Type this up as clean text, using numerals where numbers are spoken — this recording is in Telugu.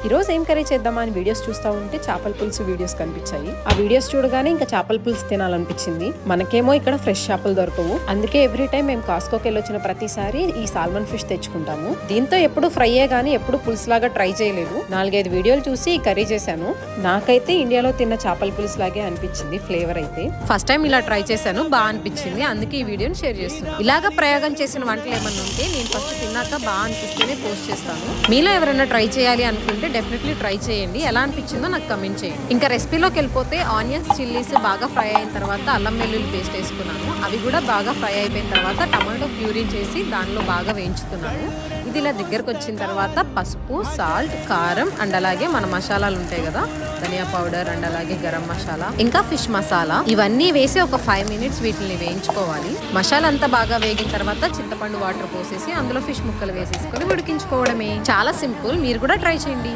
ఈరోజు ఏం కర్రీ చేద్దామా అని వీడియోస్ చూస్తూ ఉంటే చేపల పులుసు వీడియోస్ కనిపించాయి. ఆ వీడియోస్ చూడగానే ఇంకా చేపల పులుసు తినాలనిపించింది. మనకేమో ఇక్కడ ఫ్రెష్ చేపలు దొరకవు, అందుకే ఎవ్రీ టైం మేము కాస్కోకి వెళ్ళొచ్చిన ప్రతిసారి ఈ సాల్మన్ ఫిష్ తెచ్చుకుంటాము. దీంతో ఎప్పుడు ఫ్రైయే గానీ ఎప్పుడు పులుసు లాగా ట్రై చేయలేదు. 4-5 వీడియోలు చూసి ఈ కర్రీ చేశాను. నాకైతే ఇండియాలో తిన్న చేపల పులుసు లాగే అనిపించింది ఫ్లేవర్ అయితే. ఫస్ట్ టైం ఇలా ట్రై చేశాను, బాగా అనిపించింది, అందుకే ఈ వీడియోని షేర్ చేస్తున్నాను. ఇలాగా ప్రయోగం చేసిన వంటలు ఏమన్నా ఉంటే నేను ఫస్ట్ తిన్నాక బాగా అనిపిస్తేనే పోస్ట్ చేస్తాను. మీలో ఎవరైనా ట్రై చేయాలి అనుకుంటే డెఫినెట్లీ ట్రై చేయండి. ఎలా అనిపించిందో నాకు కమెంట్ చేయండి. ఇంకా రెసిపీలోకి వెళ్ళిపోతే ఆనియన్స్, చిల్లీస్ బాగా ఫ్రై అయిన తర్వాత అల్లం వెల్లుల్లి పేస్ట్ వేసుకున్నాను. అవి కూడా బాగా ఫ్రై అయిపోయిన తర్వాత టమాటో ప్యూరీ చేసి దానిలో బాగా వేయించుతున్నాను. ఇది ఇలా దగ్గరకు వచ్చిన తర్వాత పసుపు, సాల్ట్, కారం అండ్ అలాగే మన మసాలాలు ఉంటాయి కదా, ధనియా పౌడర్ అండ్ అలాగే గరం మసాలా ఇంకా ఫిష్ మసాలా, ఇవన్నీ వేసి ఒక 5 మినిట్స్ వీటిని వేయించుకోవాలి. మసాలా అంతా బాగా వేగిన తర్వాత చింతపండు వాటర్ పోసేసి అందులో ఫిష్ ముక్కలు వేసేసుకొని ఉడికించుకోవడమే. చాలా సింపుల్, మీరు కూడా ట్రై చేయండి.